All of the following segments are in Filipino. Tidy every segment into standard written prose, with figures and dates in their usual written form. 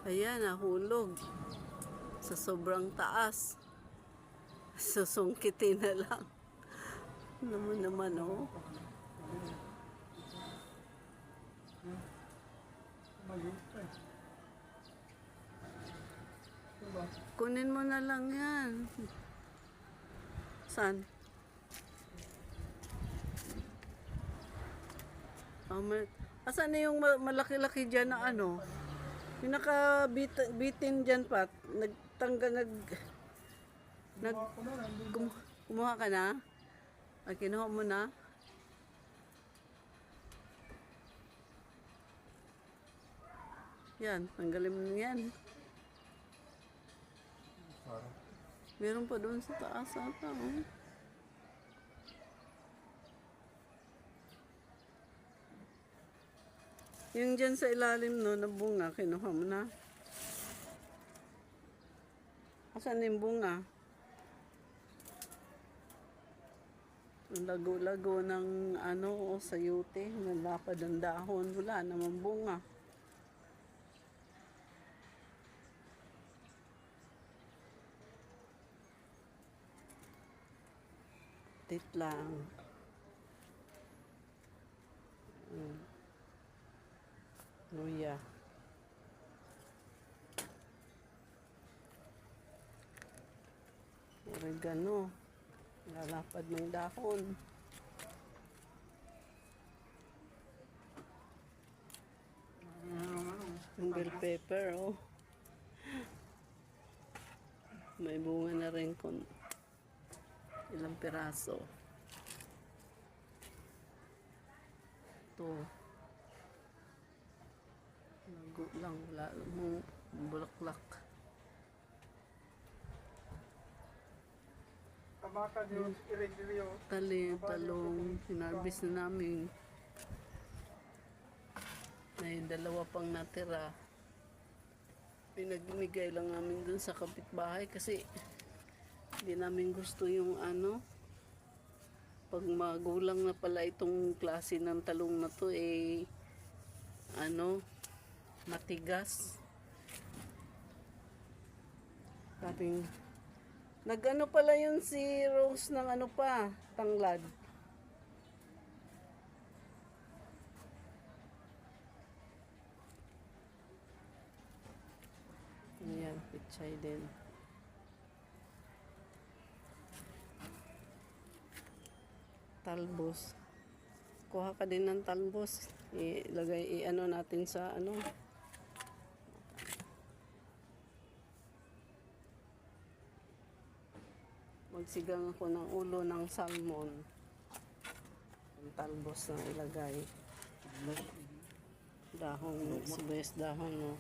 Ayan, nahulog. Sa sobrang taas. Susungkitin na lang. Naman, oh. Kunin mo na lang yan. Saan? Asan na yung malaki-laki dyan na ano? Yung nakabitin dyan, Pat. Kumuha ka na? Ay, kinuha mo na? Yan, tanggalin mo na yan. Meron pa doon sa taas ata, oh. Yung dyan sa ilalim, no, na bunga, kinuha mo na. Asan yung bunga? Ang lago-lago ng ano, sayote, nalapad ang dahon, wala naman bunga. Tit lang. Luya. Oregano. Lalapad ng dahon. Yung bell pepper, oh. May bunga na rin kung ilang piraso. Ito. Lago lang, wala mong bulaklak. Talong, hinarbis na namin. May dalawa pang natira. Pinagmigay lang namin dun sa kapitbahay kasi hindi namin gusto yung ano, pag magulang na pala itong klase ng talong na to, eh, ano, matigas. Sabi, nag-ano pala yun si Rose ng ano pa, tanglad. Ayan, pichay din. Talbos. Kuha ka din ng talbos. I-ano natin sa ano. Magsigang ako ng ulo ng salmon. Ang talbos na ilagay. Dahon, sibuyas dahon, no.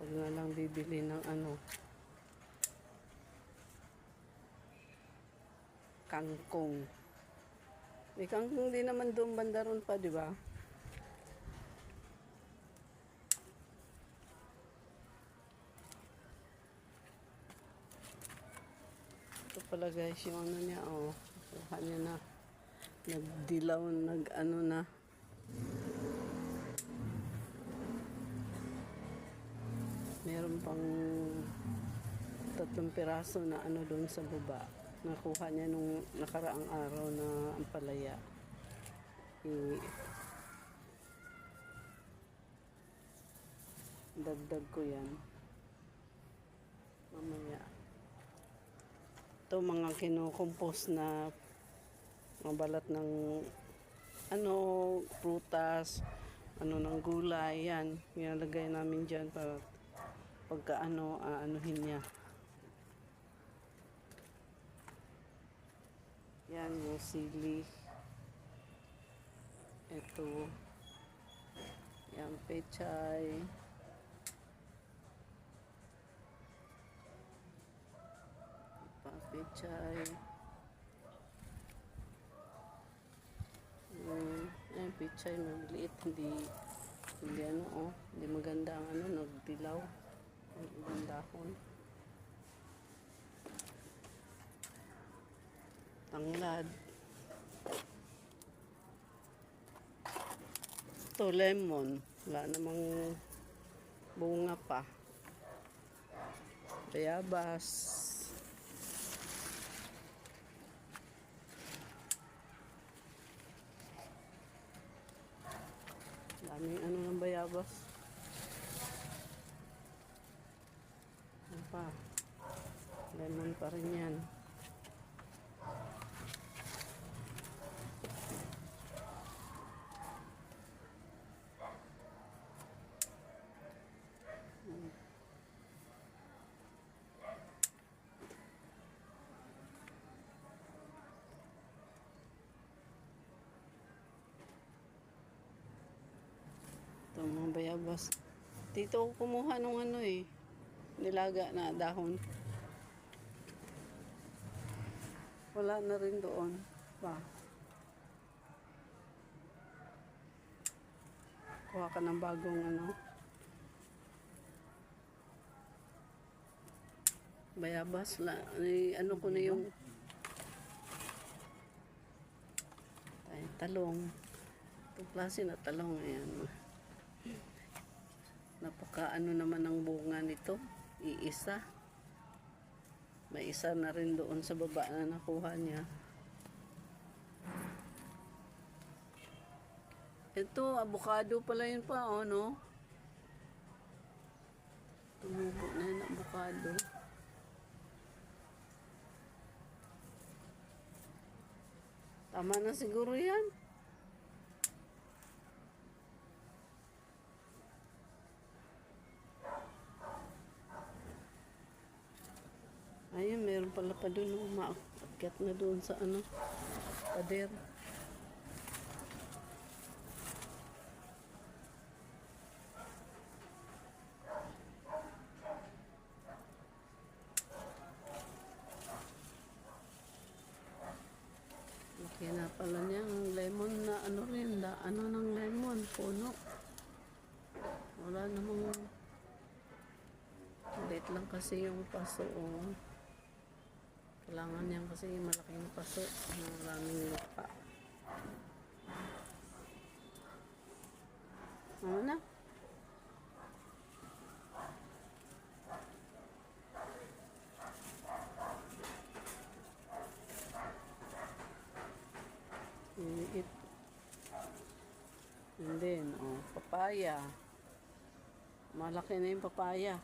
Huwag na lang bibili ng ano. Kangkong. May kangkong din naman doon banda ron pa, di ba? Ito pala guys, yung ano niya, oh. Kuha niya na. Nagdilaw, nag-ano na. Meron pang 3 piraso na ano doon sa baba. Nakuha niya nung nakaraang araw na ampalaya. Dagdag ko yan. Mamaya. Ito mga kinukompose na mga balat ng ano, prutas, ano ng gulay, yan. Nilalagay namin dyan para pagka ano, anuhin niya. Yan yung sili. Ito. Yan, pechay. Pechay. Yan, pechay. Maliit. Hindi ano, oh. Hindi maganda ang ano, nagdilaw. Ang ibang dahon. Tanglad. Ito, lemon. Wala namang bunga pa. Bayabas. Daming ano ng bayabas. Ano pa? Lemon pa rin yan. Ito mga bayabas. Dito ako kumuha nung ano eh. Nilaga na dahon. Wala na rin doon. Pa. Kuha ka ng bagong ano. Bayabas. Ano ko na yung talong. Itong klase na talong. Ayan. Napaka ano naman ang bunga nito. Iisa. May isa na rin doon sa baba na nakuha niya. Ito, avocado pala yun pa, oh, no? Tumubo na yun, avocado. Tama na siguro yan. Ayun, meron pala pa doon. Umaakyat na doon sa ano, pader. Okay na pala niya. Ang lemon na ano rin. Ano ng lemon? Puno. Wala namang late lang kasi yung paso. Oh. Kailangan yan kasi malaking paso. Maraming lupa. Ano na? Liit. And then, oh, papaya. Malaki na yung papaya.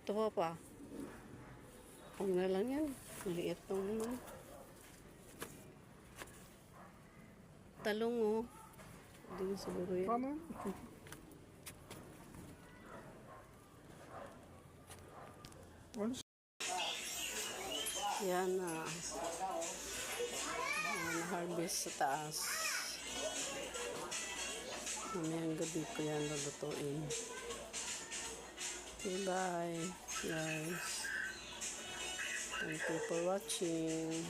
Ito pa. Huwag na lang yan. Maliit nung naman. Talong, oh. Hindi siguro yan. Tama. Yan na. Na-harvest sa taas. Mamayang gabi ko yan lulutuin. Okay, bye guys. Thank you for watching.